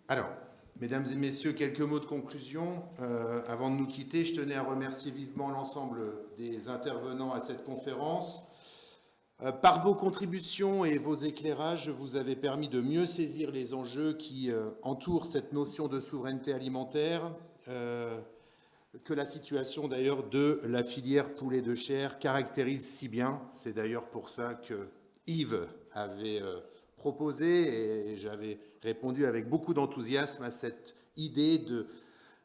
Alors, mesdames et messieurs, quelques mots de conclusion. Avant de nous quitter, je tenais à remercier vivement l'ensemble des intervenants à cette conférence. Par vos contributions et vos éclairages, vous avez permis de mieux saisir les enjeux qui entourent cette notion de souveraineté alimentaire, que la situation d'ailleurs de la filière poulet de chair caractérise si bien. C'est d'ailleurs pour ça que Yves avait proposé, et j'avais répondu avec beaucoup d'enthousiasme à cette idée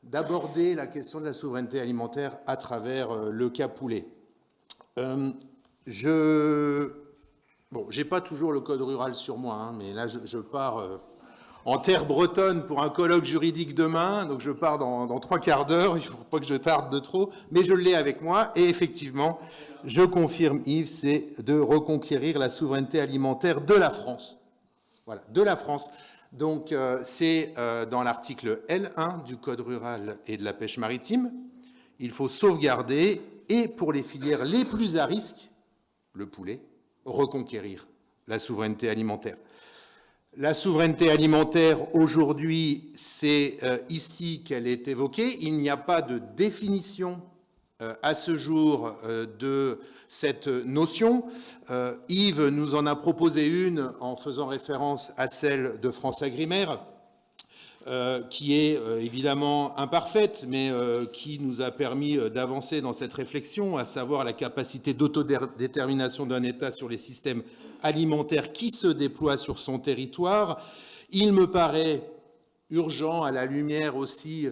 d'aborder la question de la souveraineté alimentaire à travers le cas poulet. J'ai pas toujours le code rural sur moi, hein, mais là je pars en terre bretonne pour un colloque juridique demain, donc je pars dans 3/4 d'heure, il ne faut pas que je tarde de trop, mais je l'ai avec moi, et effectivement, je confirme Yves, c'est de reconquérir la souveraineté alimentaire de la France. Voilà, de la France. Donc c'est dans l'article L1 du Code rural et de la pêche maritime. Il faut sauvegarder, et pour les filières les plus à risque, le poulet, reconquérir la souveraineté alimentaire. La souveraineté alimentaire, aujourd'hui, c'est ici qu'elle est évoquée. Il n'y a pas de définition à ce jour de cette notion. Yves nous en a proposé une en faisant référence à celle de France Agrimaire, qui est évidemment imparfaite, mais qui nous a permis d'avancer dans cette réflexion, à savoir la capacité d'autodétermination d'un État sur les systèmes alimentaires qui se déploient sur son territoire. Il me paraît urgent, à la lumière aussi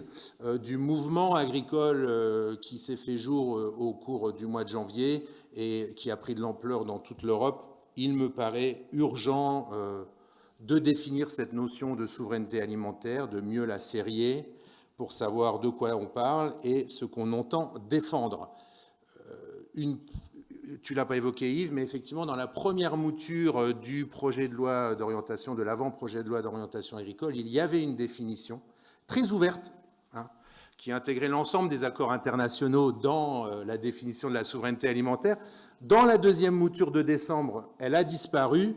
du mouvement agricole qui s'est fait jour au cours du mois de janvier et qui a pris de l'ampleur dans toute l'Europe, il me paraît urgent de définir cette notion de souveraineté alimentaire, de mieux la serrer pour savoir de quoi on parle et ce qu'on entend défendre. Tu ne l'as pas évoqué Yves, mais effectivement dans la première mouture du projet de loi d'orientation, de l'avant-projet de loi d'orientation agricole, il y avait une définition très ouverte, hein, qui intégrait l'ensemble des accords internationaux dans la définition de la souveraineté alimentaire. Dans la deuxième mouture de décembre, elle a disparu.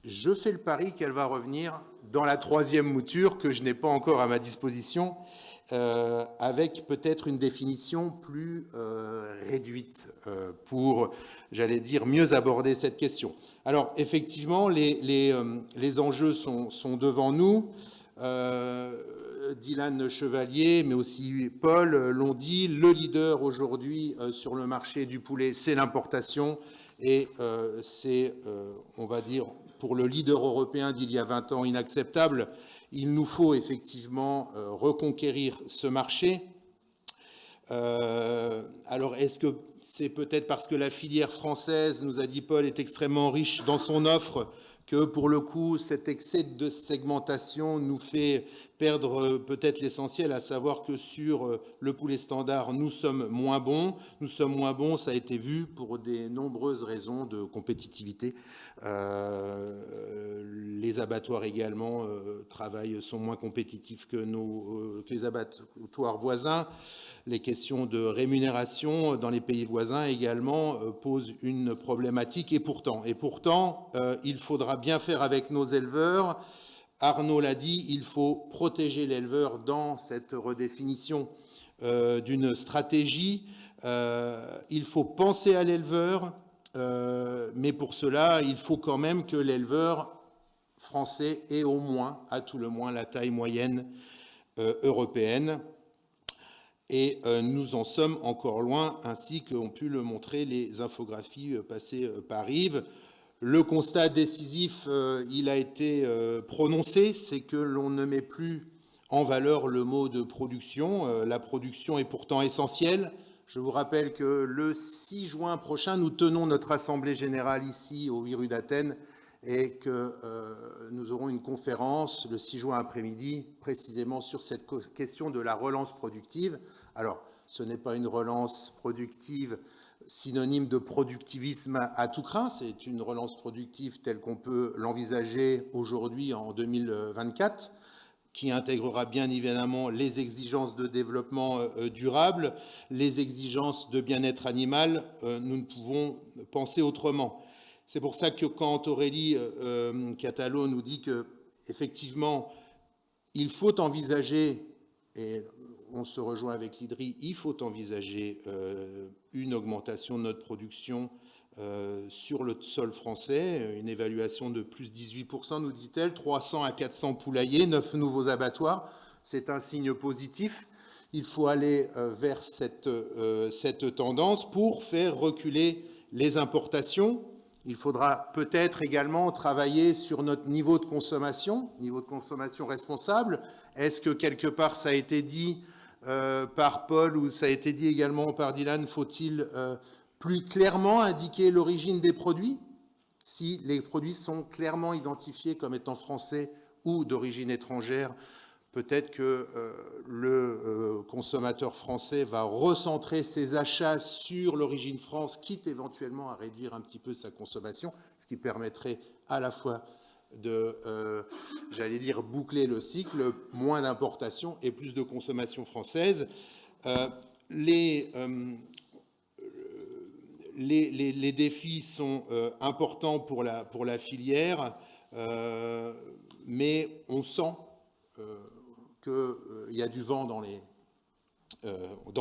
Je fais le pari qu'elle va revenir dans la troisième mouture, que je n'ai pas encore à ma disposition, avec peut-être une définition plus réduite pour, j'allais dire, mieux aborder cette question. Alors, effectivement, les enjeux sont devant nous. Dylan Chevalier, mais aussi Paul l'ont dit, le leader aujourd'hui sur le marché du poulet, c'est l'importation, et c'est, on va dire, pour le leader européen d'il y a 20 ans, inacceptable. Il nous faut effectivement reconquérir ce marché. Alors, est-ce que c'est peut-être parce que la filière française, nous a dit Paul, est extrêmement riche dans son offre, que pour le coup, cet excès de segmentation nous fait perdre peut-être l'essentiel, à savoir que sur le poulet standard, nous sommes moins bons. Nous sommes moins bons, ça a été vu, pour des nombreuses raisons de compétitivité. Les abattoirs également sont moins compétitifs que les abattoirs voisins. Les questions de rémunération dans les pays voisins également posent une problématique. Et pourtant, il faudra bien faire avec nos éleveurs. Arnaud l'a dit, il faut protéger l'éleveur dans cette redéfinition d'une stratégie. Il faut penser à l'éleveur, mais pour cela, il faut quand même que l'éleveur français ait au moins, à tout le moins, la taille moyenne européenne. Et nous en sommes encore loin, ainsi qu'ont pu le montrer les infographies passées par Yves. Le constat décisif, il a été prononcé, c'est que l'on ne met plus en valeur le mot de production. La production est pourtant essentielle. Je vous rappelle que le 6 juin prochain, nous tenons notre assemblée générale ici au 8 rue d'Athènes, et que nous aurons une conférence le 6 juin après-midi, précisément sur cette question de la relance productive. Alors, ce n'est pas une relance productive synonyme de productivisme à tout crin, c'est une relance productive telle qu'on peut l'envisager aujourd'hui en 2024, qui intégrera bien évidemment les exigences de développement durable, les exigences de bien-être animal. Nous ne pouvons penser autrement. C'est pour ça que quand Aurélie Catalo nous dit que, effectivement, il faut envisager, et on se rejoint avec l'IDRI, il faut envisager une augmentation de notre production sur le sol français, une évaluation de plus 18%, nous dit-elle, 300 à 400 poulaillers, 9 nouveaux abattoirs, c'est un signe positif. Il faut aller vers cette tendance pour faire reculer les importations. Il faudra peut-être également travailler sur notre niveau de consommation responsable. Est-ce que quelque part, ça a été dit par Paul ou ça a été dit également par Dylan, faut-il plus clairement indiquer l'origine des produits? Si les produits sont clairement identifiés comme étant français ou d'origine étrangère, peut-être que le consommateur français va recentrer ses achats sur l'origine France, quitte éventuellement à réduire un petit peu sa consommation, ce qui permettrait à la fois de, j'allais dire, boucler le cycle, moins d'importation et plus de consommation française. Les défis sont importants pour la filière, mais on sent qu'il y a du vent dans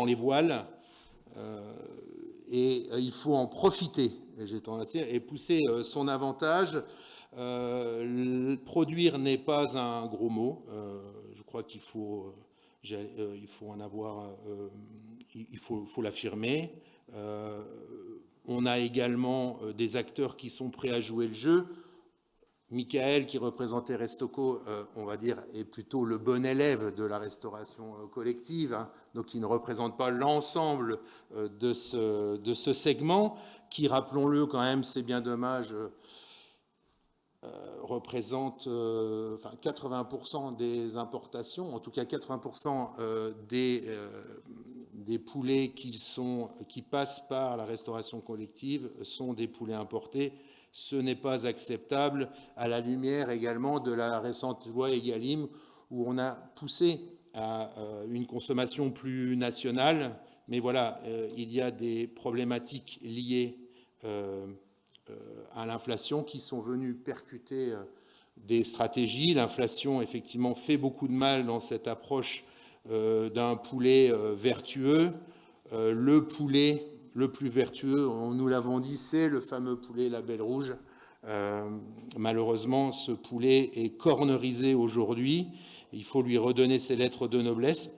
les voiles et il faut en profiter, j'ai tendance à dire, et pousser son avantage. Produire n'est pas un gros mot. Je crois qu'il faut en avoir, il faut l'affirmer. On a également des acteurs qui sont prêts à jouer le jeu. Michael, qui représentait Restocco, on va dire, est plutôt le bon élève de la restauration collective, hein, donc il ne représente pas l'ensemble de ce segment, qui, rappelons-le quand même, c'est bien dommage, représente 80% des importations, en tout cas 80% des poulets qui passent par la restauration collective sont des poulets importés. Ce n'est pas acceptable à la lumière également de la récente loi Egalim où on a poussé à une consommation plus nationale. Mais voilà, il y a des problématiques liées à l'inflation qui sont venues percuter des stratégies. L'inflation, effectivement, fait beaucoup de mal dans cette approche d'un poulet vertueux. Le poulet le plus vertueux, nous l'avons dit, c'est le fameux poulet Label Rouge. Malheureusement, ce poulet est cornerisé aujourd'hui. Il faut lui redonner ses lettres de noblesse.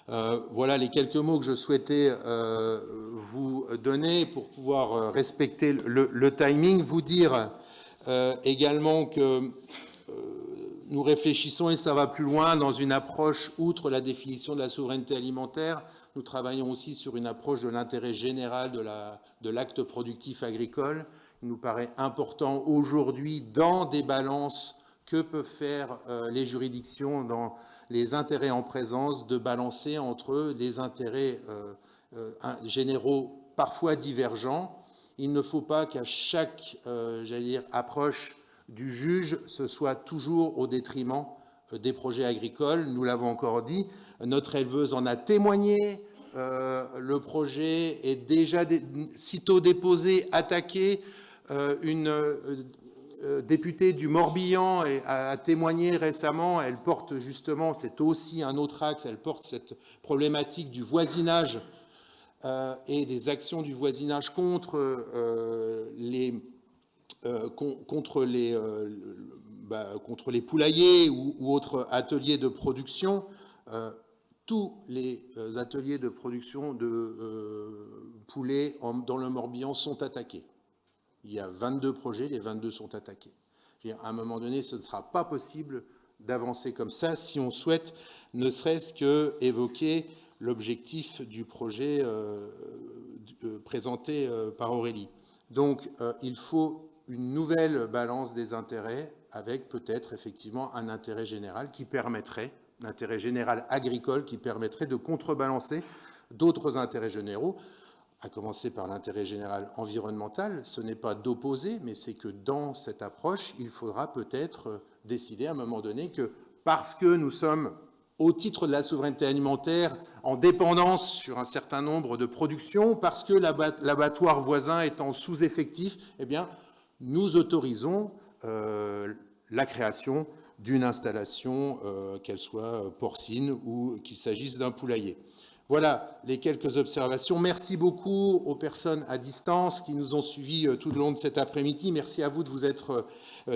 Voilà les quelques mots que je souhaitais vous donner pour pouvoir respecter le timing. Vous dire également que nous réfléchissons, et ça va plus loin, dans une approche, outre la définition de la souveraineté alimentaire, nous travaillons aussi sur une approche de l'intérêt général de l'acte productif agricole. Il nous paraît important aujourd'hui, dans des balances que peuvent faire les juridictions dans les intérêts en présence, de balancer entre les intérêts généraux parfois divergents. Il ne faut pas qu'à chaque approche du juge, ce soit toujours au détriment des projets agricoles. Nous l'avons encore dit, notre éleveuse en a témoigné. Le projet est déjà sitôt déposé, attaqué. Une députée du Morbihan a témoigné récemment. Elle porte justement, c'est aussi un autre axe, elle porte cette problématique du voisinage et des actions du voisinage contre les poulaillers ou autres ateliers de production. Tous les ateliers de production de poulets dans le Morbihan sont attaqués. Il y a 22 projets, les 22 sont attaqués. À un moment donné, ce ne sera pas possible d'avancer comme ça si on souhaite ne serait-ce qu'évoquer l'objectif du projet présenté par Aurélie. Donc, il faut une nouvelle balance des intérêts avec peut-être effectivement un intérêt général qui permettrait, l'intérêt général agricole qui permettrait de contrebalancer d'autres intérêts généraux, à commencer par l'intérêt général environnemental. Ce n'est pas d'opposer, mais c'est que dans cette approche, il faudra peut-être décider à un moment donné que parce que nous sommes, au titre de la souveraineté alimentaire, en dépendance sur un certain nombre de productions, parce que l'abattoir voisin est en sous-effectif, eh bien, nous autorisons la création d'une installation, qu'elle soit porcine ou qu'il s'agisse d'un poulailler. Voilà les quelques observations. Merci beaucoup aux personnes à distance qui nous ont suivis tout le long de cet après-midi. Merci à vous de vous être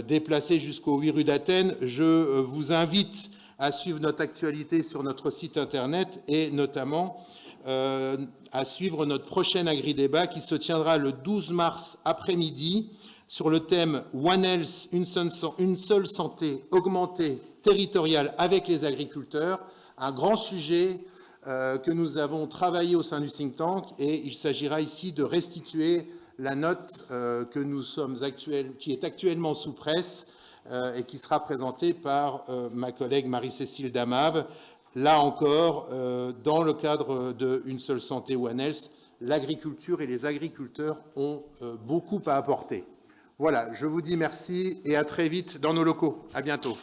déplacés jusqu'au 8 rue d'Athènes. Je vous invite à suivre notre actualité sur notre site Internet et notamment à suivre notre prochain agri-débat qui se tiendra le 12 mars après-midi sur le thème « One Health, une seule santé augmentée, territoriale avec les agriculteurs », un grand sujet que nous avons travaillé au sein du think tank, et il s'agira ici de restituer la note qui est actuellement sous presse et qui sera présentée par ma collègue Marie-Cécile Damave. Là encore, dans le cadre d'Une seule santé One Health, l'agriculture et les agriculteurs ont beaucoup à apporter. Voilà, je vous dis merci et à très vite dans nos locaux. À bientôt.